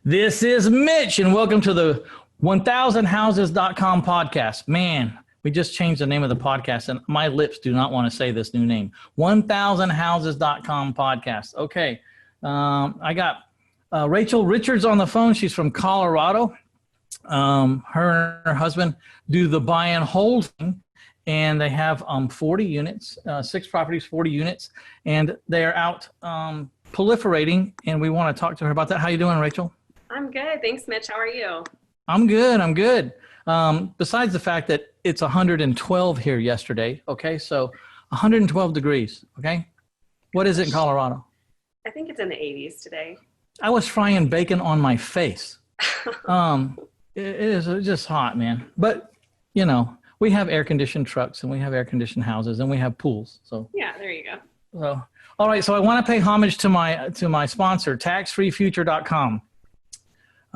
This is Mitch, and welcome to the 1000houses.com podcast. Man, we just changed the name of the podcast, and my lips do not want to say this new name. 1000houses.com podcast. Okay, I got Rachel Richards on the phone. She's from Colorado. Her and her husband do the buy and hold thing, and they have 40 units, 6 properties, 40 units, and they're out proliferating, and we want to talk to her about that. How you doing, Rachel? I'm good. Thanks, Mitch. How are you? I'm good. Besides the fact that it's 112 here yesterday, okay? So 112 degrees, okay? What is it in Colorado? I think it's in the 80s today. I was frying bacon on my face. It is just hot, man. But, you know, we have air-conditioned trucks, and we have air-conditioned houses, and we have pools. So yeah, there you go. So, all right, so I want to pay homage to my sponsor, taxfreefuture.com.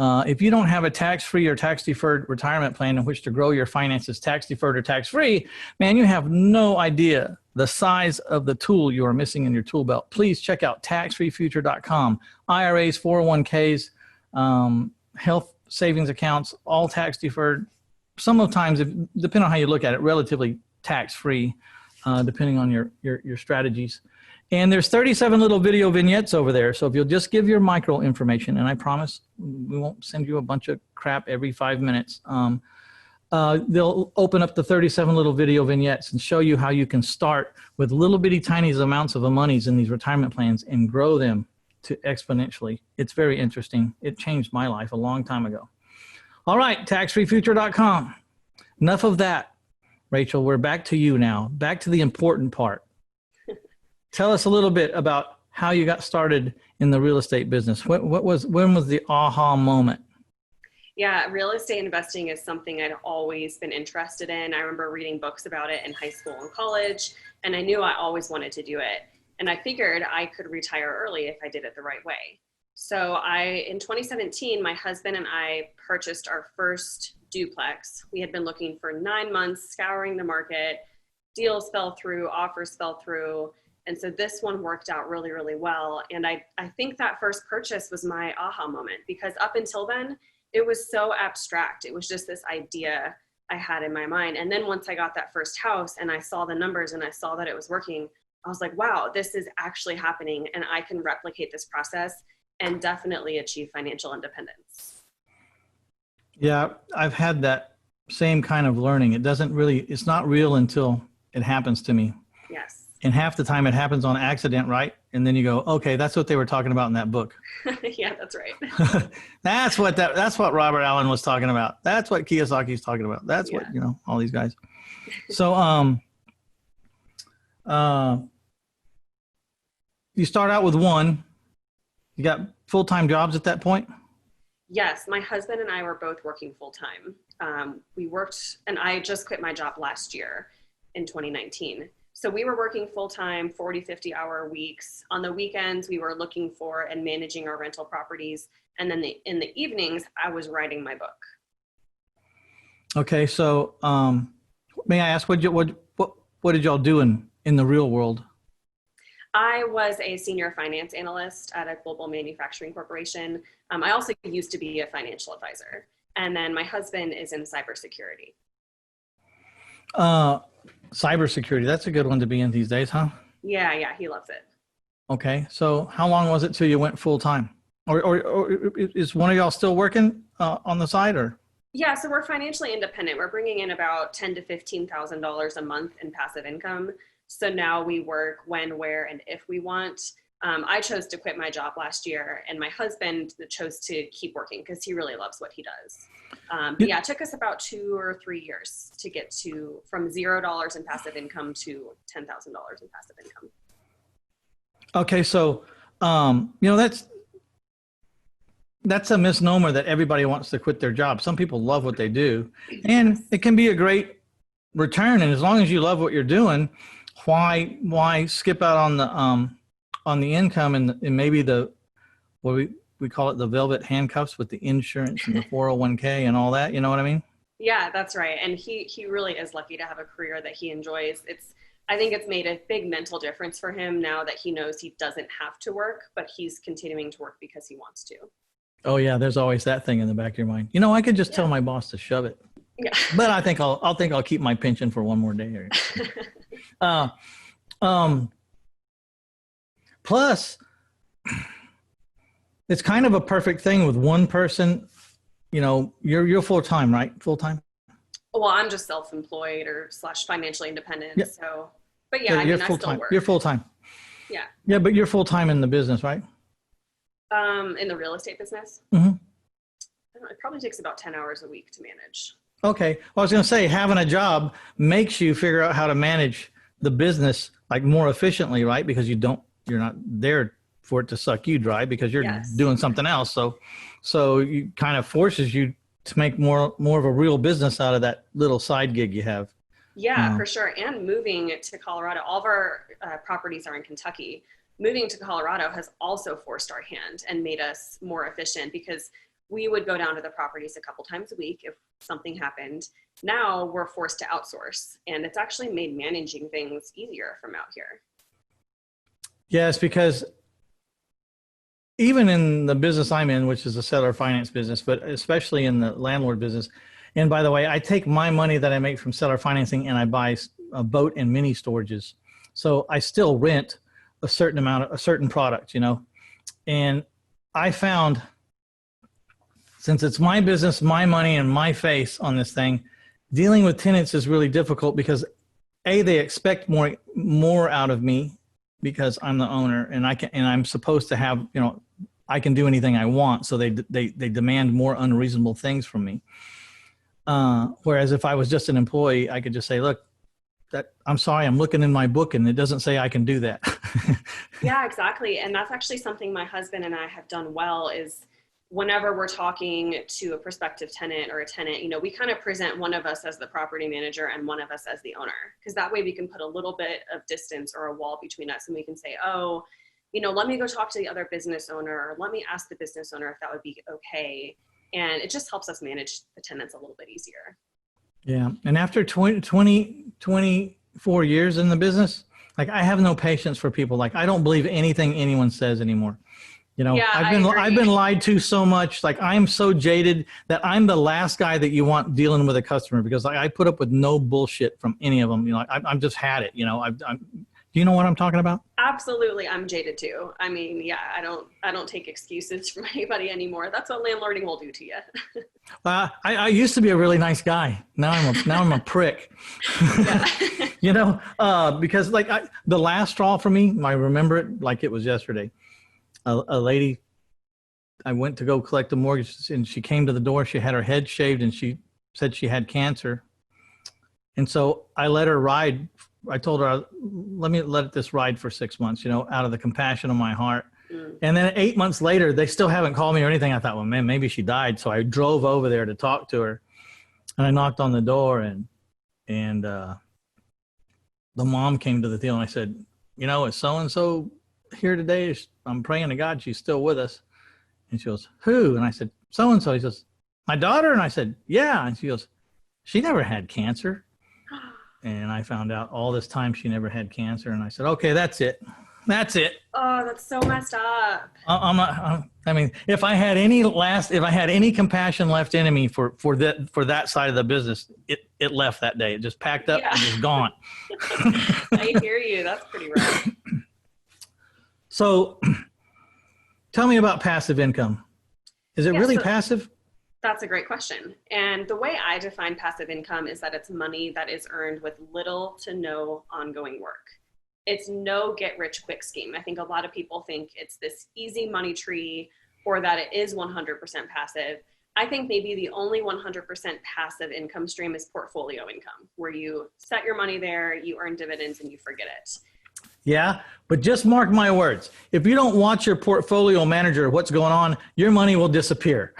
If you don't have a tax-free or tax-deferred retirement plan in which to grow your finances tax-deferred or tax-free, man, you have no idea the size of the tool you are missing in your tool belt. Please check out taxfreefuture.com. IRAs, 401ks, health savings accounts, all tax-deferred. Sometimes, depending on how you look at it, relatively tax-free, depending on your strategies. And there's 37 little video vignettes over there. So if you'll just give your micro information, and I promise we won't send you a bunch of crap every 5 minutes, they'll open up the 37 little video vignettes and show you how you can start with little bitty tiny amounts of monies in these retirement plans and grow them to exponentially. It's very interesting. It changed my life a long time ago. All right, taxfreefuture.com. Enough of that. Rachel, we're back to you now. Back to the important part. Tell us a little bit about how you got started in the real estate business. When was the aha moment? Yeah, real estate investing is something I'd always been interested in. I remember reading books about it in high school and college, and I knew I always wanted to do it. And I figured I could retire early if I did it the right way. So in 2017, my husband and I purchased our first duplex. We had been looking for 9 months, scouring the market. Deals fell through, offers fell through. And so this one worked out really, really well. And I think that first purchase was my aha moment, because up until then, it was so abstract. It was just this idea I had in my mind. And then once I got that first house and I saw the numbers and I saw that it was working, I was like, wow, this is actually happening. And I can replicate this process and definitely achieve financial independence. Yeah, I've had that same kind of learning. It's not real until it happens to me. Yes. And half the time it happens on accident, right? And then you go, okay, that's what they were talking about in that book. Yeah, that's right. That's what Robert Allen was talking about. That's what Kiyosaki's talking about. That's what, all these guys. So, you start out with one. You got full-time jobs at that point? Yes, my husband and I were both working full-time. We worked, and I just quit my job last year in 2019. So we were working full-time, 40, 50-hour weeks. On the weekends, we were looking for and managing our rental properties. And then in the evenings, I was writing my book. Okay, so may I ask, what did y'all do in the real world? I was a senior finance analyst at a global manufacturing corporation. I also used to be a financial advisor. And then my husband is in cybersecurity. Cybersecurity, that's a good one to be in these days, huh? Yeah, he loves it. Okay, so how long was it till you went full time? Or is one of y'all still working on the side, or? Yeah, so we're financially independent. We're bringing in about $10,000 to $15,000 a month in passive income. So now we work when, where, and if we want. I chose to quit my job last year, and my husband chose to keep working because he really loves what he does. But yeah, it took us about 2 or 3 years to get from $0 in passive income to $10,000 in passive income. Okay, so that's a misnomer that everybody wants to quit their job. Some people love what they do, and it can be a great return. And as long as you love what you're doing, why skip out on the income and maybe what we call it, the velvet handcuffs with the insurance and the 401k and all that, you know what I mean? Yeah, that's right. And he really is lucky to have a career that he enjoys. I think it's made a big mental difference for him now that he knows he doesn't have to work, but he's continuing to work because he wants to. Oh yeah, there's always that thing in the back of your mind. You know, I could just tell Yeah. my boss to shove it, Yeah. but I'll keep my pension for one more day. Uh, um, plus, it's kind of a perfect thing with one person. You know, you're full time, right? Full time. Well, I'm just self-employed or slash financially independent. Yeah, So, but yeah, yeah, I you're mean, I full still time. work. You're full time. Yeah. Yeah, but you're full time in the business, right? In the real estate business, Mm-hmm. I don't know, it probably takes about 10 hours a week to manage. Okay. Well, I was going to say having a job makes you figure out how to manage the business like more efficiently, right? Because you're not there for it to suck you dry because you're Yes. doing something else. So you kind of forces you to make more of a real business out of that little side gig you have. Yeah, for sure. And moving to Colorado, all of our properties are in Kentucky. Moving to Colorado has also forced our hand and made us more efficient because we would go down to the properties a couple times a week if something happened. Now we're forced to outsource, and it's actually made managing things easier from out here. Yes, because even in the business I'm in, which is a seller finance business, but especially in the landlord business. And by the way, I take my money that I make from seller financing and I buy a boat and mini storages. So I still rent a certain product, you know. And I found, since it's my business, my money, and my face on this thing, dealing with tenants is really difficult because they expect more out of me because I'm the owner and I'm supposed to have, you know, I can do anything I want. So they demand more unreasonable things from me. Whereas if I was just an employee, I could just say, look, I'm sorry, I'm looking in my book and it doesn't say I can do that. Yeah, exactly. And that's actually something my husband and I have done well is whenever we're talking to a prospective tenant or a tenant, you know, we kind of present one of us as the property manager and one of us as the owner, because that way we can put a little bit of distance or a wall between us and we can say, oh, you know, let me go talk to the other business owner, or let me ask the business owner if that would be okay. And it just helps us manage the tenants a little bit easier. Yeah. And after 24 years in the business, like I have no patience for people. Like I don't believe anything anyone says anymore. You know, Yeah, I've been lied to so much. Like I'm so jaded that I'm the last guy that you want dealing with a customer because I put up with no bullshit from any of them. You know, I'm just had it. You know, do you know what I'm talking about? Absolutely. I'm jaded too. I mean, yeah, I don't take excuses from anybody anymore. That's what landlording will do to you. I used to be a really nice guy. Now I'm a prick. Yeah. You know, because like the last straw for me, I remember it like it was yesterday. A lady, I went to go collect the mortgage and she came to the door. She had her head shaved and she said she had cancer. And so I let her ride. I told her, let me let this ride for 6 months, you know, out of the compassion of my heart. Mm. And then 8 months later, they still haven't called me or anything. I thought, well, man, maybe she died. So I drove over there to talk to her and I knocked on the door and the mom came to the deal and I said, you know, is so-and-so here today? I'm praying to God she's still with us. And she goes, who? And I said, so-and-so. He says, my daughter? And I said, yeah. And she goes, she never had cancer. And I found out all this time she never had cancer. And I said, okay, that's it. That's it. Oh, that's so messed up. I mean, if I had any compassion left in me for that side of the business, it left that day. It just packed up and just gone. I hear you. That's pretty rough. So tell me about passive income. Is it really passive? That's a great question. And the way I define passive income is that it's money that is earned with little to no ongoing work. It's no get rich quick scheme. I think a lot of people think it's this easy money tree or that it is 100% passive. I think maybe the only 100% passive income stream is portfolio income, where you set your money there, you earn dividends, and you forget it. Yeah, but just mark my words. If you don't watch your portfolio manager, what's going on, your money will disappear.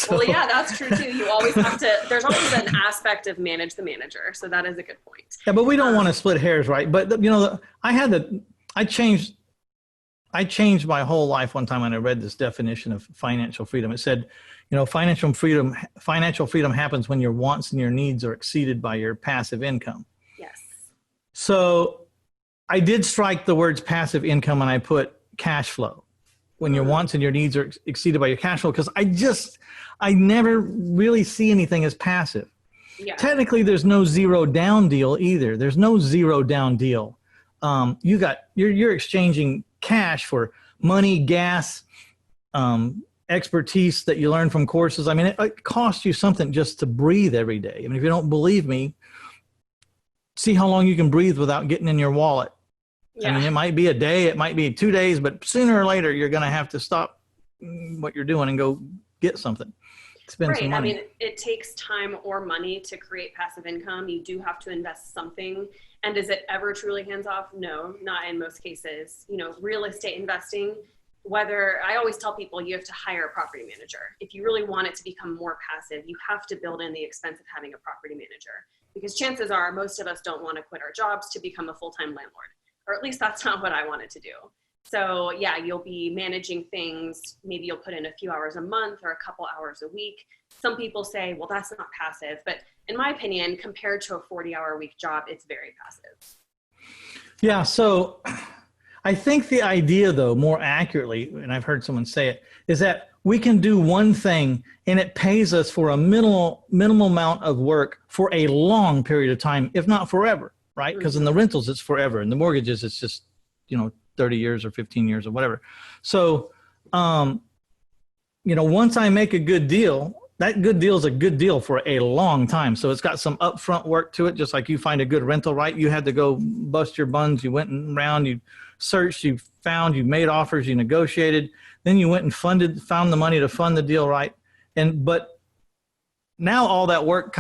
Well, yeah, that's true too. You always have to, there's always an aspect of manage the manager. So that is a good point. Yeah, but we don't want to split hairs, right? But you know, I changed my whole life one time when I read this definition of financial freedom. It said, you know, financial freedom happens when your wants and your needs are exceeded by your passive income. Yes. So I did strike the words passive income and I put cash flow. when your wants and your needs are exceeded by your cash flow. Because I never really see anything as passive. Yeah. Technically, there's no zero down deal either. There's no zero down deal. You're exchanging cash for money, gas, expertise that you learn from courses. I mean, it costs you something just to breathe every day. I mean, if you don't believe me, see how long you can breathe without getting in your wallet. Yeah. I mean, it might be a day, it might be 2 days, but sooner or later, you're going to have to stop what you're doing and go get something. Spend some money. I mean, it takes time or money to create passive income. You do have to invest something. And is it ever truly hands off? No, not in most cases. You know, real estate investing, I always tell people you have to hire a property manager. If you really want it to become more passive, you have to build in the expense of having a property manager, because chances are most of us don't want to quit our jobs to become a full-time landlord, or at least that's not what I wanted to do. So yeah, you'll be managing things. Maybe you'll put in a few hours a month or a couple hours a week. Some people say, well, that's not passive. But in my opinion, compared to a 40-hour-a-week job, it's very passive. Yeah. So I think the idea, though, more accurately, and I've heard someone say it, is that we can do one thing and it pays us for a minimal amount of work for a long period of time, if not forever, right? Because in the rentals, it's forever. In the mortgages, it's just, 30 years or 15 years or whatever. So, once I make a good deal, that good deal is a good deal for a long time. So it's got some upfront work to it. Just like you find a good rental, right? You had to go bust your buns. You went around, you searched, you found, you made offers, you negotiated. Then you went and found the money to fund the deal, right? But now all that work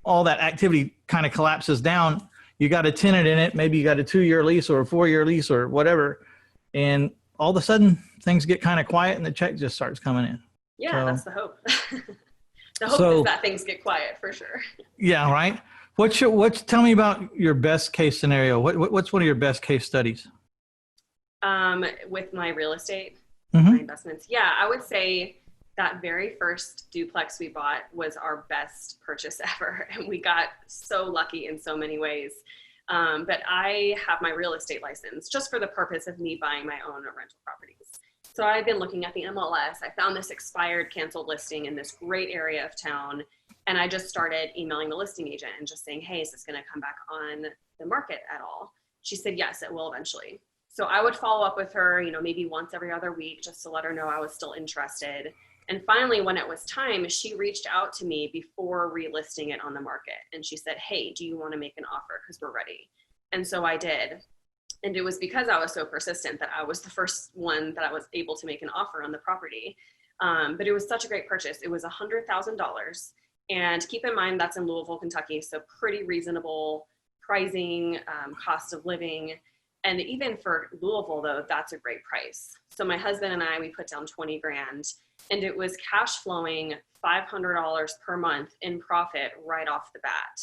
all that activity kind of collapses down. You got a tenant in it. Maybe you got a 2-year lease or a 4-year lease or whatever. And all of a sudden things get kind of quiet and the check just starts coming in. Yeah, that's the hope. The hope is that things get quiet for sure. Yeah, right. Tell me about your best case scenario. What's one of your best case studies? With my real estate, my investments. Yeah, I would say that very first duplex we bought was our best purchase ever. And we got so lucky in so many ways. But I have my real estate license just for the purpose of me buying my own rental properties. So I've been looking at the MLS. I found this expired canceled listing in this great area of town. And I just started emailing the listing agent and just saying, hey, is this going to come back on the market at all? She said, yes, it will eventually. So I would follow up with her, maybe once every other week just to let her know I was still interested. And finally, when it was time, she reached out to me before relisting it on the market. And she said, hey, do you want to make an offer? Because we're ready. And so I did. And it was because I was so persistent that I was the first one that I was able to make an offer on the property. But it was such a great purchase. It was $100,000. And keep in mind, that's in Louisville, Kentucky. So pretty reasonable pricing, cost of living. And even for Louisville, though, that's a great price. So my husband and I, we put down 20 grand and it was cash flowing $500 per month in profit right off the bat.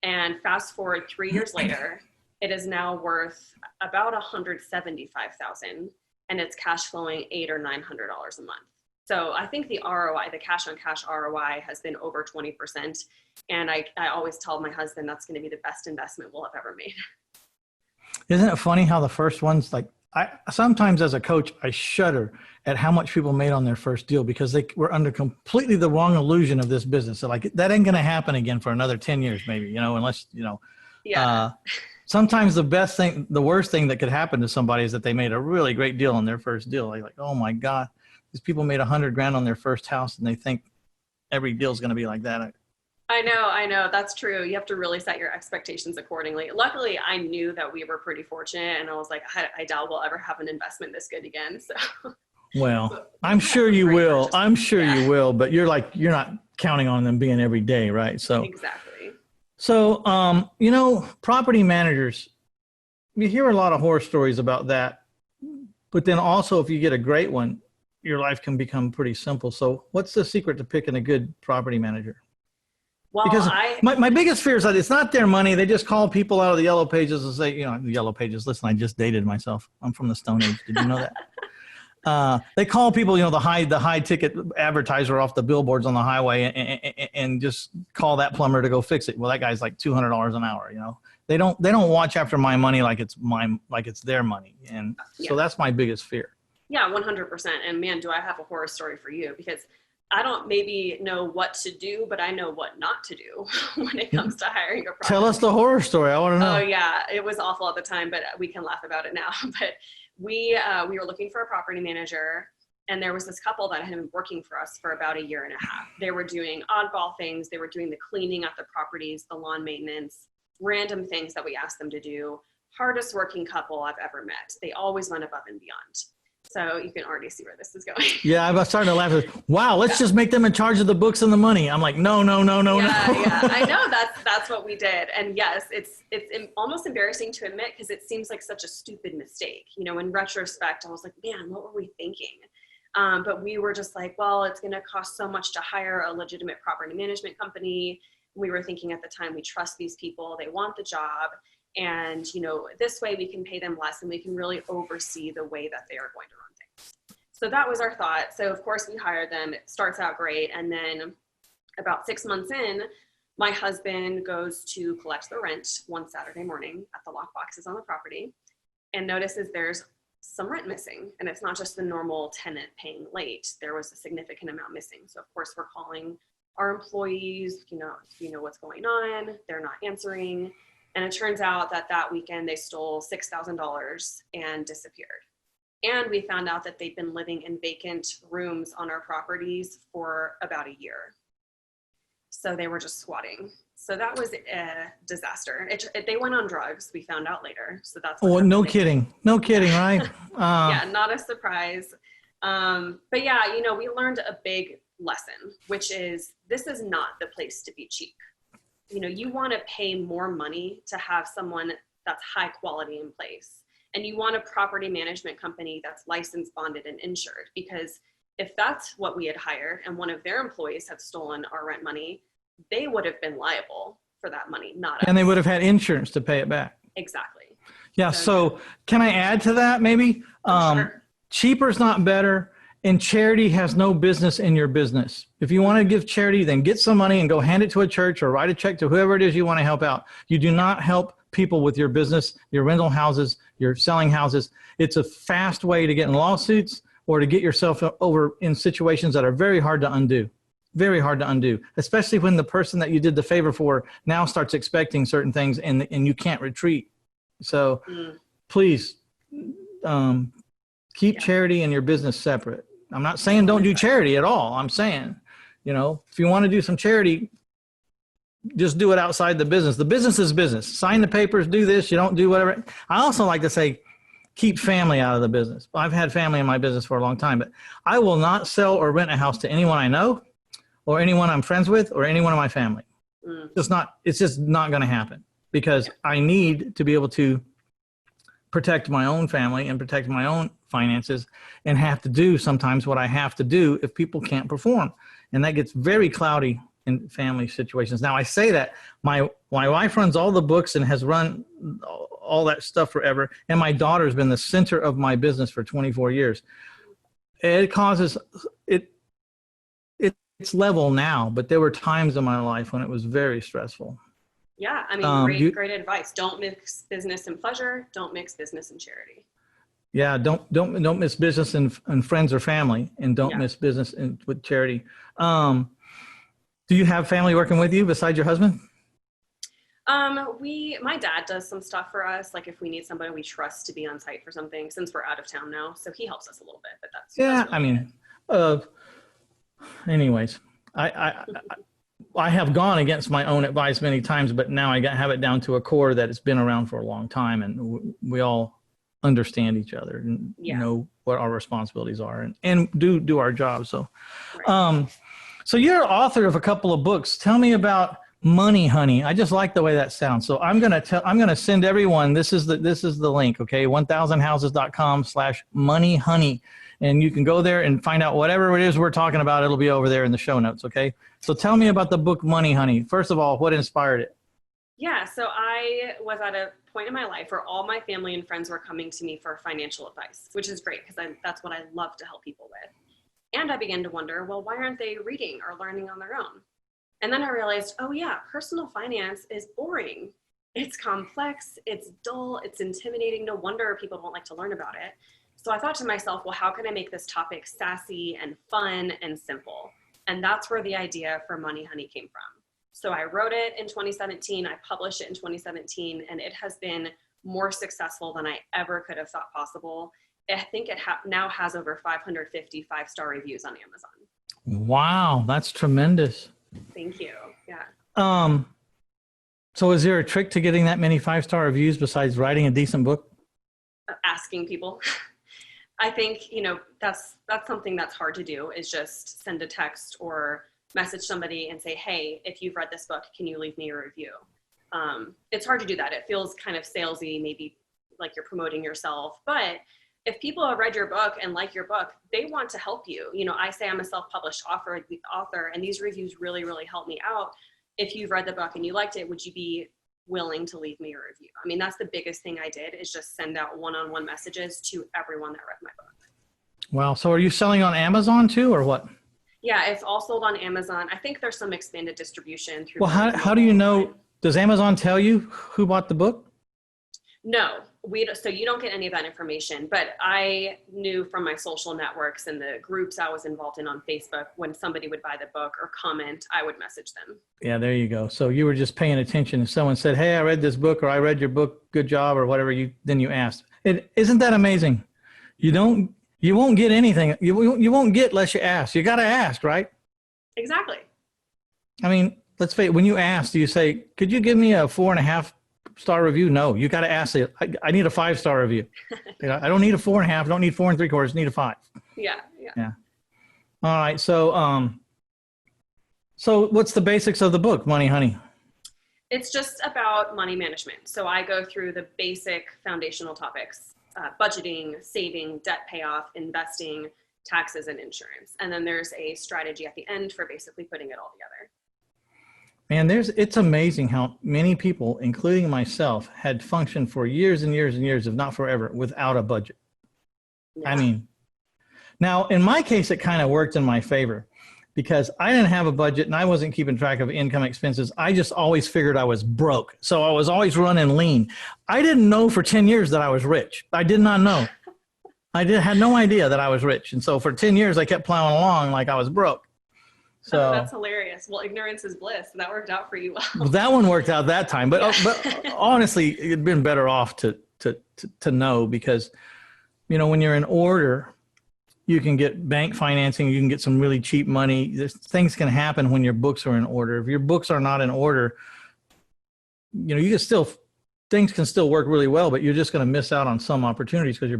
And fast forward 3 years later, it is now worth about $175,000 and it's cash flowing $800 or $900 a month. So I think the ROI, the cash on cash ROI has been over 20%. And I always tell my husband that's going to be the best investment we'll have ever made. Isn't it funny how the first ones, like sometimes as a coach, I shudder at how much people made on their first deal because they were under completely the wrong illusion of this business. So like that ain't going to happen again for another 10 years, maybe, unless, Yeah. Sometimes the worst thing that could happen to somebody is that they made a really great deal on their first deal. Like, oh my God, these people made $100,000 on their first house and they think every deal is going to be like that. I know. That's true. You have to really set your expectations accordingly. Luckily, I knew that we were pretty fortunate and I was like, I doubt we'll ever have an investment this good again. So, well, I'm sure you will. I'm sure you will, but you're not counting on them being every day, right? So exactly. So, property managers, you hear a lot of horror stories about that, but then also if you get a great one, your life can become pretty simple. So what's the secret to picking a good property manager? Well, because my biggest fear is that it's not their money. They just call people out of the yellow pages and say, the yellow pages, listen, I just dated myself. I'm from the Stone Age. Did you know that? They call people, the high ticket advertiser off the billboards on the highway and just call that plumber to go fix it. Well, that guy's like $200 an hour. They don't watch after my money like it's their money. And so that's my biggest fear. Yeah, 100%. And man, do I have a horror story for you, because I don't maybe know what to do, but I know what not to do when it comes to hiring a property. Tell us the horror story. I want to know. Oh yeah, it was awful at the time, but we can laugh about it now. But we were looking for a property manager, and there was this couple that had been working for us for about a year and a half. They were doing oddball things. They were doing the cleaning at the properties, the lawn maintenance, random things that we asked them to do. Hardest working couple I've ever met. They always went above and beyond. So you can already see where this is going. Yeah, I was starting to laugh. Wow, let's just make them in charge of the books and the money. I'm like, no. Yeah, I know that's what we did. And yes, it's almost embarrassing to admit, because it seems like such a stupid mistake. You know, in retrospect, I was like, man, what were we thinking? But we were just like, well, it's going to cost so much to hire a legitimate property management company. We were thinking at the time, we trust these people, they want the job. And, you know, this way we can pay them less and we can really oversee the way that they are going to run things. So that was our thought. So of course we hired them. It starts out great. And then about 6 months in, my husband goes to collect the rent one Saturday morning at the lock boxes on the property, and notices there's some rent missing. And it's not just the normal tenant paying late. There was a significant amount missing. So of course we're calling our employees, you know what's going on. They're not answering. And it turns out that weekend they stole $6,000 and disappeared. And we found out that they'd been living in vacant rooms on our properties for about a year. So they were just squatting. So that was a disaster. They went on drugs, we found out later. So that's no kidding, right? Yeah, not a surprise. But yeah, you know, we learned a big lesson, which is this is not the place to be cheap. You know, you want to pay more money to have someone that's high quality in place. And you want a property management company that's licensed, bonded, and insured. Because if that's what we had hired and one of their employees had stolen our rent money, they would have been liable for that money, not us. And they would have had insurance to pay it back. Exactly. Yeah. So can I add to that maybe? Sure. Cheaper is not better. And charity has no business in your business. If you want to give charity, then get some money and go hand it to a church or write a check to whoever it is you want to help out. You do not help people with your business, your rental houses, your selling houses. It's a fast way to get in lawsuits or to get yourself over in situations that are very hard to undo. Very hard to undo, especially when the person that you did the favor for now starts expecting certain things and you can't retreat. So please keep charity and your business separate. I'm not saying don't do charity at all. I'm saying, you know, if you want to do some charity, just do it outside the business. The business is business. Sign the papers, do this, you don't do whatever. I also like to say, keep family out of the business. I've had family in my business for a long time, but I will not sell or rent a house to anyone I know or anyone I'm friends with or anyone in my family. It's just not going to happen, because I need to be able to protect my own family and protect my own finances, and have to do sometimes what I have to do if people can't perform. And that gets very cloudy in family situations. Now I say that my wife runs all the books and has run all that stuff forever. And my daughter's been the center of my business for 24 years. It causes it's level now, but there were times in my life when it was very stressful. Yeah, I mean, great advice. Don't mix business and pleasure. Don't mix business and charity. Yeah, don't miss business and friends or family, and don't miss business with charity. Do you have family working with you besides your husband? My dad does some stuff for us. Like if we need somebody we trust to be on site for something, since we're out of town now, so he helps us a little bit. But that's really anyways, I have gone against my own advice many times, but now I have it down to a core that it's been around for a long time, and we all understand each other and know what our responsibilities are and do our job. So, so you're author of a couple of books. Tell me about Money Honey. I just like the way that sounds. So I'm going to send everyone, this is the link. Okay. 1000houses.com/Money Honey. And you can go there and find out whatever it is we're talking about. It'll be over there in the show notes. Okay. So tell me about the book Money Honey. First of all, what inspired it? Yeah. So I was at a point in my life where all my family and friends were coming to me for financial advice, which is great because that's what I love to help people with. And I began to wonder, well, why aren't they reading or learning on their own? And then I realized, oh yeah, personal finance is boring. It's complex, it's dull, it's intimidating. No wonder people don't like to learn about it. So I thought to myself, well, how can I make this topic sassy and fun and simple? And that's where the idea for Money Honey came from. So I wrote it in 2017, I published it in 2017, and it has been more successful than I ever could have thought possible. I think it now has over 550 five-star reviews on Amazon. Wow, that's tremendous. Thank you. Yeah. So is there a trick to getting that many five-star reviews besides writing a decent book? Asking people. I think, that's something that's hard to do, is just send a text or message somebody and say, hey, if you've read this book, can you leave me a review? It's hard to do that. It feels kind of salesy, maybe like you're promoting yourself. But if people have read your book and like your book, they want to help you. I say I'm a self-published author, and these reviews really, really help me out. If you've read the book and you liked it, would you be willing to leave me a review? I mean, that's the biggest thing I did, is just send out one-on-one messages to everyone that read my book. Wow. So are you selling on Amazon too, or what? Yeah, it's all sold on Amazon. I think there's some expanded distribution through. Well, how do you know? Does Amazon tell you who bought the book? No, so you don't get any of that information, but I knew from my social networks and the groups I was involved in on Facebook, when somebody would buy the book or comment, I would message them. Yeah, there you go. So you were just paying attention. If someone said, hey, I read this book, or I read your book, good job, or whatever, then you asked. Isn't that amazing? You won't get anything. You won't get unless you ask. You got to ask, right? Exactly. I mean, let's face it. When you ask, do you say, could you give me a 4.5-star review? No, you got to ask it. I need a 5-star review. I don't need a 4.5. I don't need 4 3/4. I need a 5. Yeah. All right. So what's the basics of the book, Money Honey? It's just about money management. So I go through the basic foundational topics, budgeting, saving, debt payoff, investing, taxes, and insurance. And then there's a strategy at the end for basically putting it all together. Man, it's amazing how many people, including myself, had functioned for years and years and years, if not forever, without a budget. Yeah. I mean, now in my case, it kind of worked in my favor, because I didn't have a budget and I wasn't keeping track of income expenses. I just always figured I was broke. So I was always running lean. I didn't know for 10 years that I was rich. I did not know. had no idea that I was rich. And so for 10 years, I kept plowing along like I was broke. So that's hilarious. Well, ignorance is bliss. That worked out for you well. That one worked out that time, but honestly, it'd been better off to know, because, when you're in order, you can get bank financing. You can get some really cheap money. Things can happen when your books are in order. If your books are not in order, things can still work really well, but you're just going to miss out on some opportunities because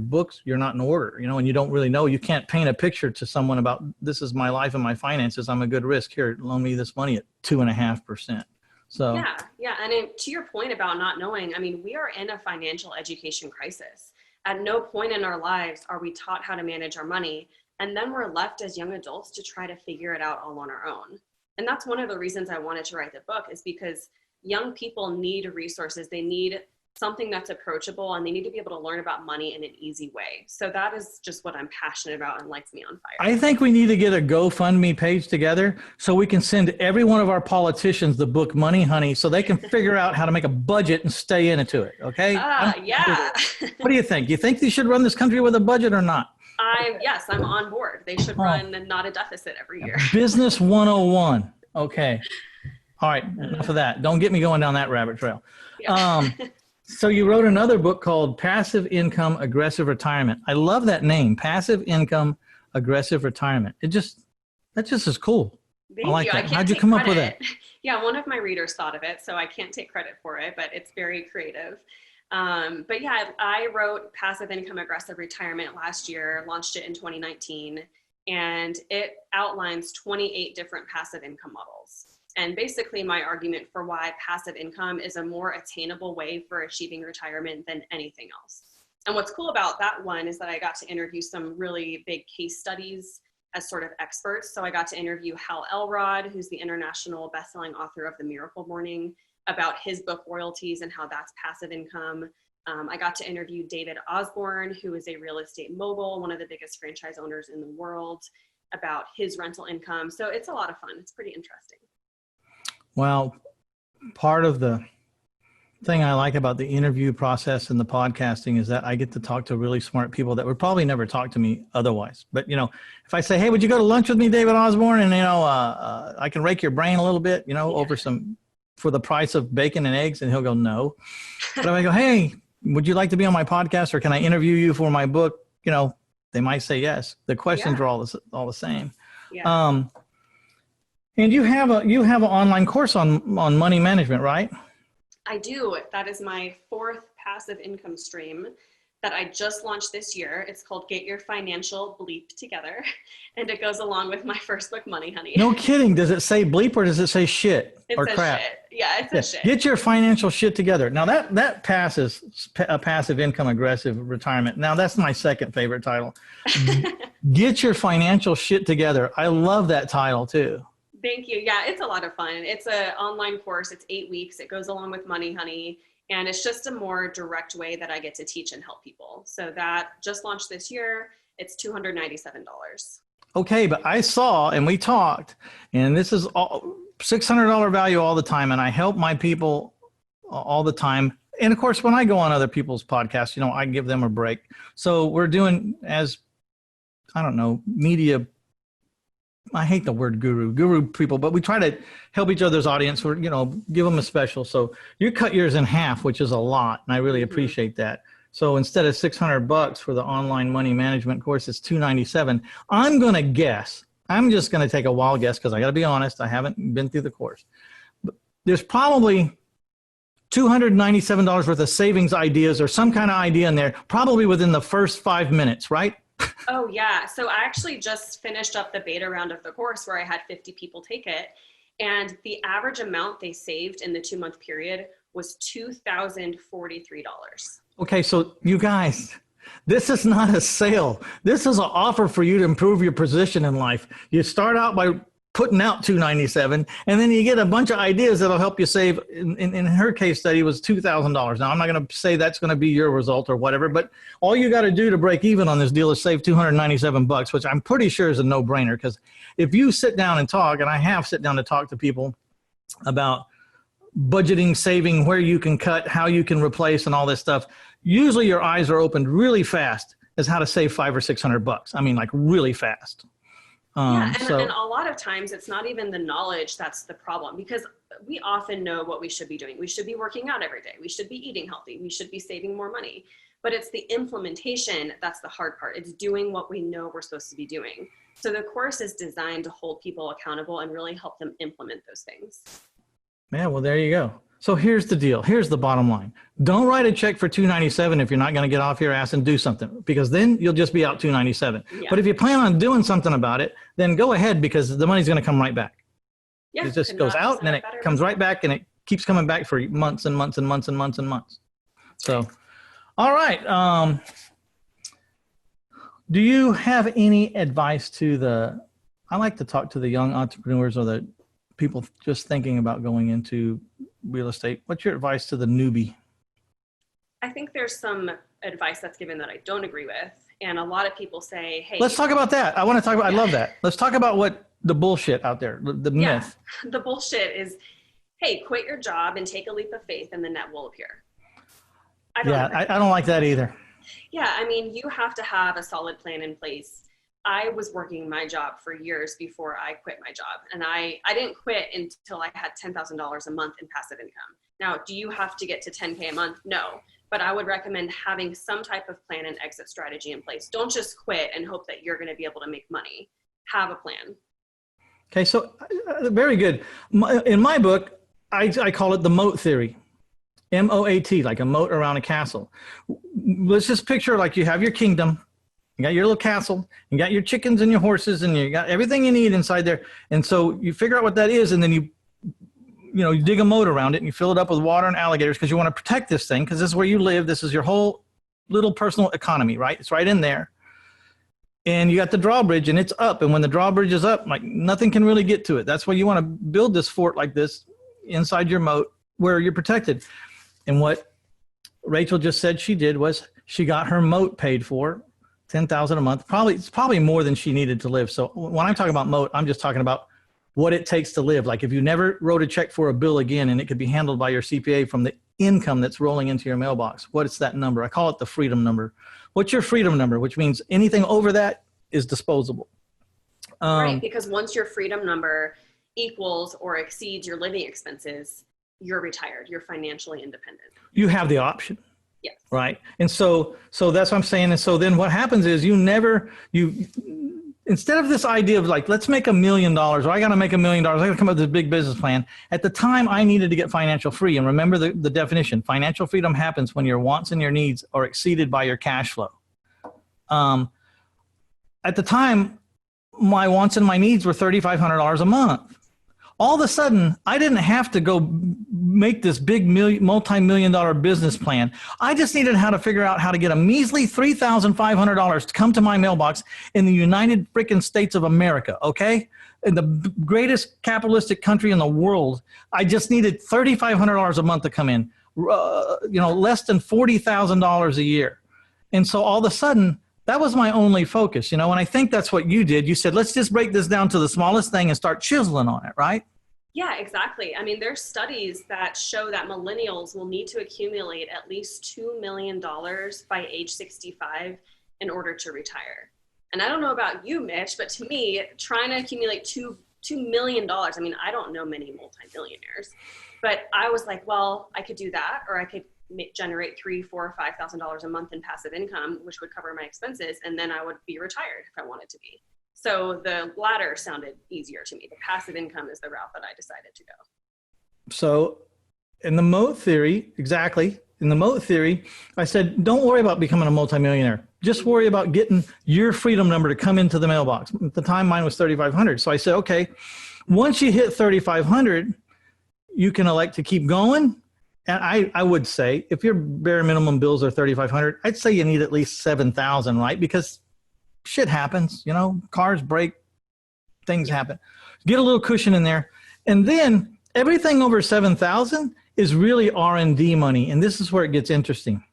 you're not in order, and you don't really know. You can't paint a picture to someone about, this is my life and my finances. I'm a good risk. Here, loan me this money at 2.5%. So yeah. And to your point about not knowing, I mean, we are in a financial education crisis. At no point in our lives are we taught how to manage our money. And then we're left as young adults to try to figure it out all on our own. And that's one of the reasons I wanted to write the book, is because young people need resources. They need something that's approachable, and they need to be able to learn about money in an easy way. So that is just what I'm passionate about and lights me on fire. I think we need to get a GoFundMe page together so we can send every one of our politicians the book Money Honey, so they can figure out how to make a budget and stay into it. Okay? Yeah. What do you think? You think they should run this country with a budget or not? Yes, I'm on board. They should run and not a deficit every year. Business 101. Okay. All right. Enough of that. Don't get me going down that rabbit trail. Yeah. So you wrote another book called Passive Income Aggressive Retirement. I love that name, Passive Income Aggressive Retirement. That just is cool. Thank I like you. that. How'd you come up with that? Yeah, one of my readers thought of it, so I can't take credit for it, but it's very creative. But yeah, I wrote Passive Income Aggressive Retirement last year, launched it in 2019, and it outlines 28 different passive income models. And basically my argument for why passive income is a more attainable way for achieving retirement than anything else. And what's cool about that one is that I got to interview some really big case studies as sort of experts. So I got to interview Hal Elrod, who's the international best-selling author of The Miracle Morning, about his book royalties and how that's passive income. I got to interview David Osborne, who is a real estate mogul, one of the biggest franchise owners in the world, about his rental income. So it's a lot of fun. It's pretty interesting. Well, part of the thing I like about the interview process and the podcasting is that I get to talk to really smart people that would probably never talk to me otherwise. But, you know, if I say, hey, would you go to lunch with me, David Osborne? And, you know, I can rake your brain a little bit, you know, over for the price of bacon and eggs. And he'll go, no. But if I go, hey, would you like to be on my podcast, or can I interview you for my book? You know, they might say yes. The questions are all the same. Yeah. And you have an online course on money management, right? I do. That is my 4th passive income stream that I just launched this year. It's called Get Your Financial Bleep Together. And it goes along with my first book, Money Honey. No kidding. Does it say bleep or does it say shit or crap? Shit. Yeah, it says shit. Get your financial shit together. Now that passes a passive income aggressive retirement. Now that's my second favorite title. Get your financial shit together. I love that title too. Thank you. Yeah, it's a lot of fun. It's an online course. It's 8 weeks. It goes along with Money Honey. And it's just a more direct way that I get to teach and help people. So that just launched this year. It's $297. Okay, but I saw and we talked, and this is all $600 value all the time. And I help my people all the time. And of course, when I go on other people's podcasts, you know, I give them a break. So we're doing media. I hate the word guru people, but we try to help each other's audience, or, you know, give them a special. So you cut yours in half, which is a lot. And I really appreciate that. So instead of $600 for the online money management course, it's $297. I'm going to guess, I'm just going to take a wild guess, because I got to be honest, I haven't been through the course. But there's probably $297 worth of savings ideas or some kind of idea in there, probably within the first 5 minutes, right? Oh, yeah. So I actually just finished up the beta round of the course where I had 50 people take it. And the average amount they saved in the 2-month period was $2,043. Okay, so you guys, this is not a sale. This is an offer for you to improve your position in life. You start out by putting out $297, and then you get a bunch of ideas that'll help you save. In her case study was $2,000. Now, I'm not going to say that's going to be your result or whatever, but all you got to do to break even on this deal is save $297, which I'm pretty sure is a no-brainer, because if you sit down and talk, and I have sit down to talk to people about budgeting, saving, where you can cut, how you can replace, and all this stuff, usually your eyes are opened really fast as how to save $500 or $600. I mean, like really fast. And a lot of times it's not even the knowledge that's the problem, because we often know what we should be doing. We should be working out every day. We should be eating healthy. We should be saving more money. But it's the implementation that's the hard part. It's doing what we know we're supposed to be doing. So the course is designed to hold people accountable and really help them implement those things. Yeah, well, there you go. So here's the deal. Here's the bottom line. Don't write a check for $297 if you're not going to get off your ass and do something, because then you'll just be out $297. Yeah. But if you plan on doing something about it, then go ahead, because the money's going to come right back. Yeah, it just goes out and then it comes right back, and it keeps coming back for months and months and months and months and months. So, all right. Do you have any advice to I like to talk to the young entrepreneurs or the people just thinking about going into real estate. What's your advice to the newbie? I think there's some advice that's given that I don't agree with. And a lot of people say, hey. Let's talk about that. I want to talk about, I love that. Let's talk about what the bullshit out there, the myth. The bullshit is, hey, quit your job and take a leap of faith and the net will appear. I don't like that either. Yeah, I mean, you have to have a solid plan in place. I was working my job for years before I quit my job. And I didn't quit until I had $10,000 a month in passive income. Now, do you have to get to 10K a month? No. But I would recommend having some type of plan and exit strategy in place. Don't just quit and hope that you're going to be able to make money. Have a plan. Okay, so very good. In my book, I call it the moat theory. M-O-A-T, like a moat around a castle. Let's just picture like you have your kingdom. You got your little castle, you got your chickens and your horses, and you got everything you need inside there. And so you figure out what that is, and then you dig a moat around it, and you fill it up with water and alligators, because you want to protect this thing, because this is where you live. This is your whole little personal economy, right? It's right in there. And you got the drawbridge, and it's up. And when the drawbridge is up, like nothing can really get to it. That's why you want to build this fort like this inside your moat where you're protected. And what Rachel just said she did was she got her moat paid for. $10,000 a month. It's probably more than she needed to live. So when I'm talking about moat, I'm just talking about what it takes to live. Like if you never wrote a check for a bill again, and it could be handled by your CPA from the income that's rolling into your mailbox. What's that number? I call it the freedom number. What's your freedom number? Which means anything over that is disposable. Right, because once your freedom number equals or exceeds your living expenses, you're retired. You're financially independent. You have the option. Yes. Right. And so that's what I'm saying. And so then what happens is instead of this idea of like, let's make $1 million, or I got to make $1 million, I got to come up with this big business plan. At the time I needed to get financial free. And remember the definition, financial freedom happens when your wants and your needs are exceeded by your cash flow. At the time, my wants and my needs were $3,500 a month. All of a sudden, I didn't have to go make this big multi-million dollar business plan. I just needed how to figure out how to get a measly $3,500 to come to my mailbox in the United freaking States of America, okay? In the greatest capitalistic country in the world, I just needed $3,500 a month to come in, less than $40,000 a year. And so all of a sudden, that was my only focus, and I think that's what you did. You said, let's just break this down to the smallest thing and start chiseling on it, right? Yeah, exactly. I mean, there's studies that show that millennials will need to accumulate at least $2 million by age 65 in order to retire. And I don't know about you, Mitch, but to me, trying to accumulate $2 million, I mean, I don't know many multimillionaires, but I was like, well, I could do that, or I could generate $3,000, $4,000, or $5,000 a month in passive income, which would cover my expenses, and then I would be retired if I wanted to be. So the latter sounded easier to me. The passive income is the route that I decided to go. So in the moat theory, I said, don't worry about becoming a multimillionaire. Just worry about getting your freedom number to come into the mailbox. At the time, mine was 3,500. So I said, okay, once you hit 3,500, you can elect to keep going. And I would say if your bare minimum bills are 3,500, I'd say you need at least 7,000, right? Because shit happens, cars break, things happen. Get a little cushion in there. And then everything over 7,000 is really R&D money. And this is where it gets interesting.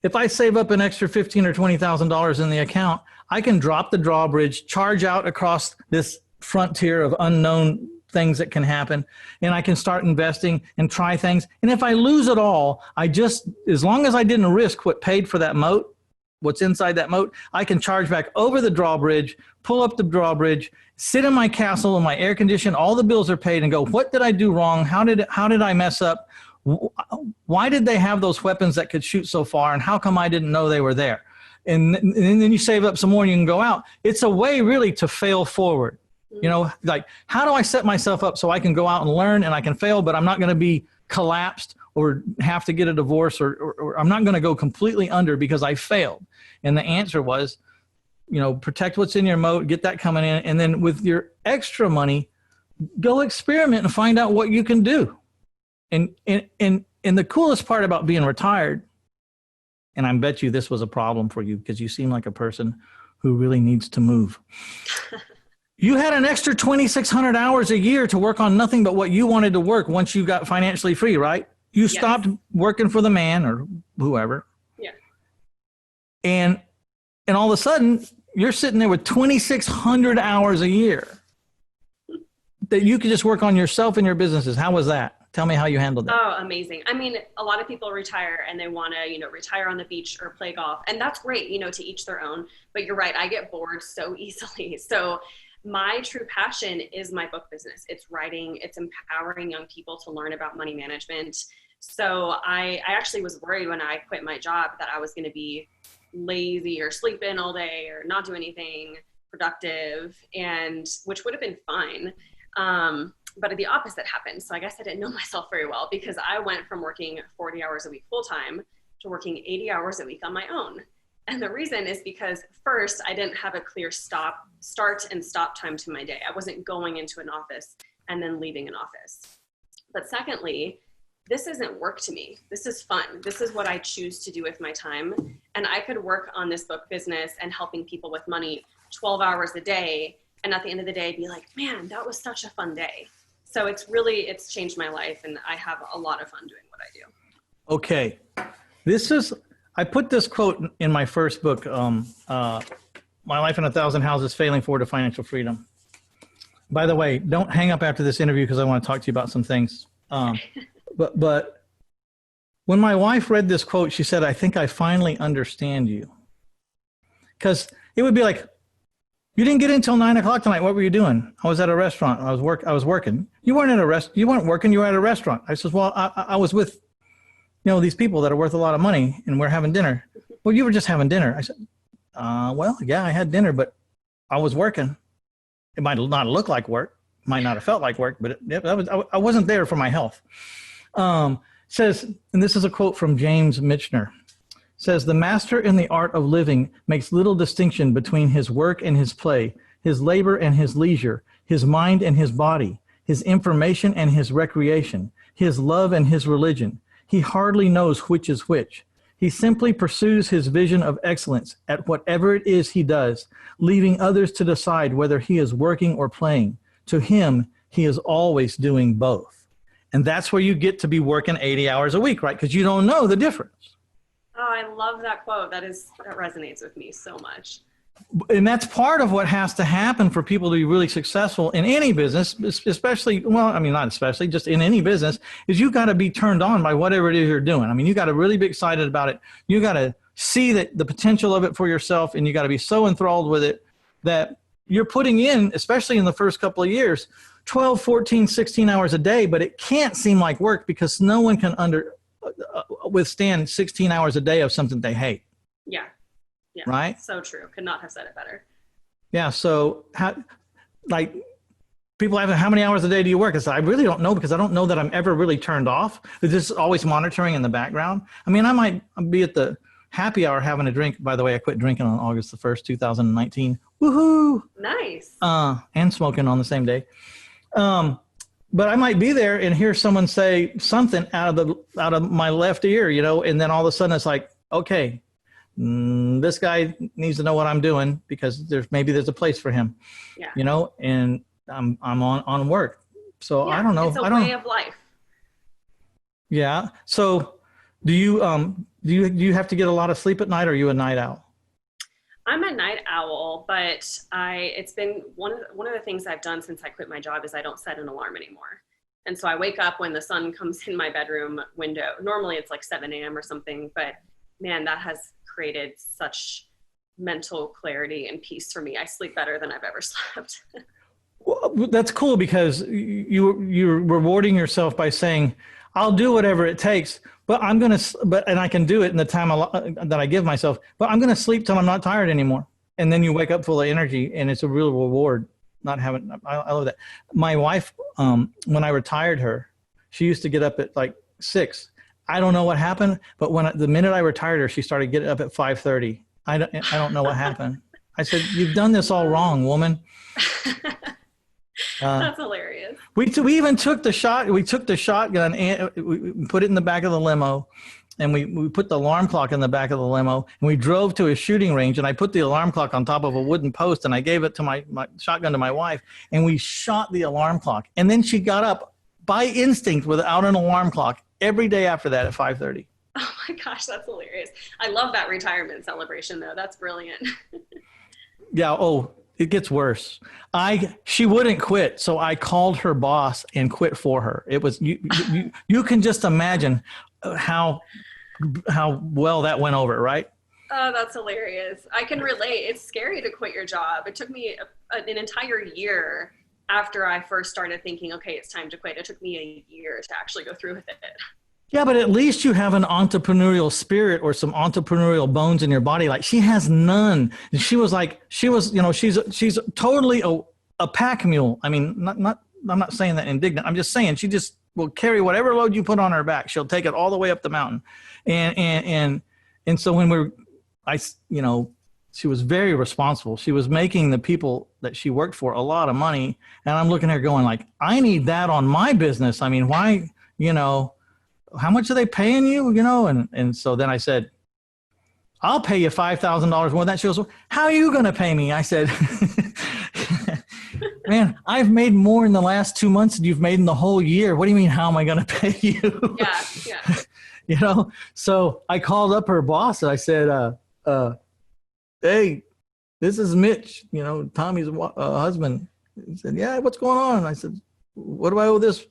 If I save up an extra $15,000 or $20,000 in the account, I can drop the drawbridge, charge out across this frontier of unknown things that can happen, and I can start investing and try things. And if I lose it all, as long as I didn't risk what paid for that moat, what's inside that moat, I can charge back over the drawbridge, pull up the drawbridge, sit in my castle in my air condition, all the bills are paid, and go, what did I do wrong? How did I mess up? Why did they have those weapons that could shoot so far, and how come I didn't know they were there? And then you save up some more and you can go out. It's a way really to fail forward. Like, how do I set myself up so I can go out and learn and I can fail, but I'm not going to be collapsed or have to get a divorce, or I'm not going to go completely under because I failed. And the answer was, protect what's in your moat, get that coming in. And then with your extra money, go experiment and find out what you can do. And the coolest part about being retired, and I bet you this was a problem for you because you seem like a person who really needs to move. You had an extra 2,600 hours a year to work on nothing but what you wanted to work once you got financially free, right? You stopped working for the man or whoever. Yeah. And all of a sudden, you're sitting there with 2,600 hours a year that you could just work on yourself and your businesses. How was that? Tell me how you handled that. Oh, amazing. I mean, a lot of people retire and they want to, retire on the beach or play golf. And that's great, to each their own. But you're right. I get bored so easily. So my true passion is my book business. It's writing, it's empowering young people to learn about money management. So I actually was worried when I quit my job that I was going to be lazy or sleep in all day or not do anything productive, and which would have been fine. But the opposite happened. So I guess I didn't know myself very well, because I went from working 40 hours a week full-time to working 80 hours a week on my own. And the reason is because first, I didn't have a clear start and stop time to my day. I wasn't going into an office and then leaving an office. But secondly, this isn't work to me. This is fun. This is what I choose to do with my time. And I could work on this book business and helping people with money 12 hours a day. And at the end of the day, be like, man, that was such a fun day. So it's changed my life, and I have a lot of fun doing what I do. Okay. I put this quote in my first book, My Life in 1,000 Houses, Failing Forward to Financial Freedom. By the way, don't hang up after this interview because I want to talk to you about some things. But When my wife read this quote, she said, I think I finally understand you. Because it would be like, you didn't get in until 9 o'clock tonight. What were you doing? I was at a restaurant. I was working. You weren't at a you weren't working. You were at a restaurant. I says, well, I was with, these people that are worth a lot of money and we're having dinner. Well, you were just having dinner. I said, well, yeah, I had dinner, but I was working. It might not look like work, might not have felt like work, but I wasn't there for my health. Says, and this is a quote from James Michener, says, the master in the art of living makes little distinction between his work and his play, his labor and his leisure, his mind and his body, his information and his recreation, his love and his religion. He hardly knows which is which. He simply pursues his vision of excellence at whatever it is he does, leaving others to decide whether he is working or playing. To him, he is always doing both. And that's where you get to be working 80 hours a week, right? Because you don't know the difference. Oh, I love that quote. That resonates with me so much. And that's part of what has to happen for people to be really successful in any business, especially, well, I mean, not especially, just in any business, is you got to be turned on by whatever it is you're doing. I mean, you got to really be excited about it. You got to see the potential of it for yourself, and you got to be so enthralled with it that you're putting in, especially in the first couple of years, 12, 14, 16 hours a day, but it can't seem like work because no one can withstand 16 hours a day of something they hate. Yeah. Yeah. Right? So true. Could not have said it better. Yeah. So people ask, how many hours a day do you work? I said, I really don't know because I don't know that I'm ever really turned off. It's just always monitoring in the background. I mean, I might be at the happy hour having a drink. By the way, I quit drinking on August the 1st, 2019. Woohoo. Nice. And smoking on the same day. But I might be there and hear someone say something out of my left ear, and then all of a sudden it's like, okay, this guy needs to know what I'm doing because there's a place for him, and I'm on work. So I don't know. It's a way of life. Yeah. So do you have to get a lot of sleep at night, or are you a night owl? I'm a night owl, but it's been one of the things I've done since I quit my job is I don't set an alarm anymore. And so I wake up when the sun comes in my bedroom window. Normally it's like 7 a.m. or something, but man, that has created such mental clarity and peace for me. I sleep better than I've ever slept. Well, that's cool because you're rewarding yourself by saying, I'll do whatever it takes, and I can do it in the time that I give myself, but I'm going to sleep till I'm not tired anymore. And then you wake up full of energy, and it's a real reward. I love that. My wife, when I retired her, she used to get up at like 6. I don't know what happened, but the minute I retired her, she started getting up at 5:30. I don't know what happened. I said, you've done this all wrong, woman. That's hilarious. We even took the shot. We took the shotgun and we put it in the back of the limo, and we put the alarm clock in the back of the limo, and we drove to a shooting range, and I put the alarm clock on top of a wooden post, and I gave it to my shotgun to my wife, and we shot the alarm clock. And then she got up by instinct without an alarm clock every day after that at 5:30. Oh my gosh, that's hilarious. I love that retirement celebration though. That's brilliant. Yeah. Oh, it gets worse. She wouldn't quit, so I called her boss and quit for her. It was you can just imagine how well that went over, right? Oh, that's hilarious. I can relate. It's scary to quit your job. It took me an entire year after I first started thinking, okay, it's time to quit. It took me a year to actually go through with it. Yeah, but at least you have an entrepreneurial spirit or some entrepreneurial bones in your body. Like she has none. And she's totally a pack mule. I mean, I'm not saying that indignant. I'm just saying she just will carry whatever load you put on her back. She'll take it all the way up the mountain. And so when she was very responsible. She was making the people that she worked for a lot of money. And I'm looking at her going like, I need that on my business. I mean, why, how much are they paying you? And so then I said, I'll pay you $5,000 more than that. She goes, well, how are you going to pay me? I said, man, I've made more in the last 2 months than you've made in the whole year. What do you mean? How am I going to pay you? Yeah. So I called up her boss and I said, hey, this is Mitch, Tommy's husband. He said, yeah, what's going on? And I said, what do I owe this,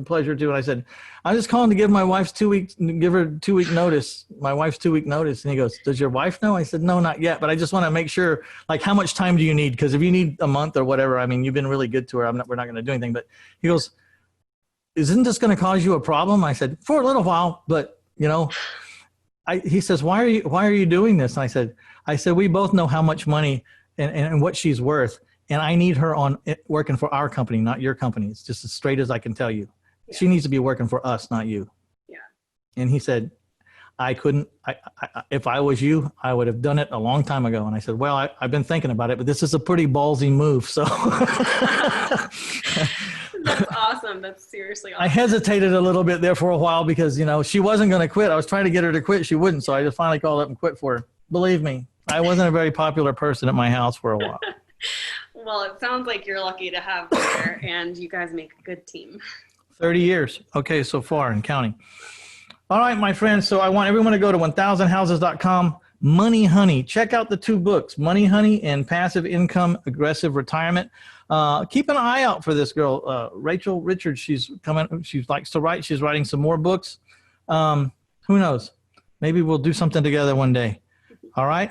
pleasure to? And I said, I'm just calling to give my wife's give her 2-week notice, my wife's 2-week notice. And he goes, does your wife know? I said, no, not yet, but I just want to make sure, like, how much time do you need? Because if you need a month or whatever, I mean, you've been really good to her. We're not going to do anything. But he goes, isn't this going to cause you a problem? I said, for a little while, but he says, why are you doing this? And I said, we both know how much money and what she's worth. And I need her working for our company, not your company. It's just as straight as I can tell you. Yeah. She needs to be working for us, not you. Yeah. And he said, if I was you, I would have done it a long time ago. And I said, well, I've been thinking about it, but this is a pretty ballsy move. So that's awesome. That's seriously awesome. I hesitated a little bit there for a while because, she wasn't going to quit. I was trying to get her to quit. She wouldn't. So I just finally called up and quit for her. Believe me, I wasn't a very popular person at my house for a while. Well, it sounds like you're lucky to have her, and you guys make a good team. 30 years. Okay, so far and counting. All right, my friends. So I want everyone to go to 1000houses.com. Money Honey. Check out the 2 books, Money Honey and Passive Income Aggressive Retirement. Keep an eye out for this girl, Rachel Richards. She's coming. She likes to write. She's writing some more books. Who knows? Maybe we'll do something together one day. All right.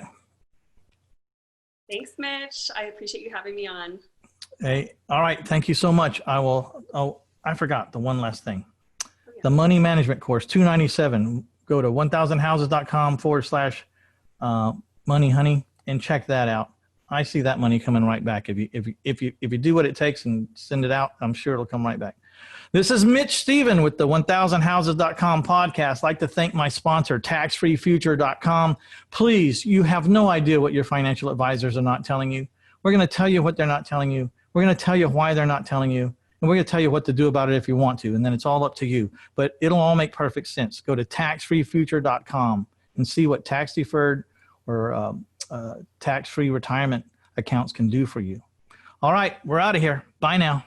Thanks, Mitch. I appreciate you having me on. Hey, all right. Thank you so much. I forgot the one last thing. Oh, yeah. The money management course, $297. Go to 1000houses.com/money honey and check that out. I see that money coming right back. If you do what it takes and send it out, I'm sure it'll come right back. This is Mitch Stephen with the 1000houses.com podcast. I'd like to thank my sponsor, taxfreefuture.com. Please, you have no idea what your financial advisors are not telling you. We're going to tell you what they're not telling you. We're going to tell you why they're not telling you. And we're going to tell you what to do about it if you want to. And then it's all up to you. But it'll all make perfect sense. Go to taxfreefuture.com and see what tax deferred or tax-free retirement accounts can do for you. All right, we're out of here. Bye now.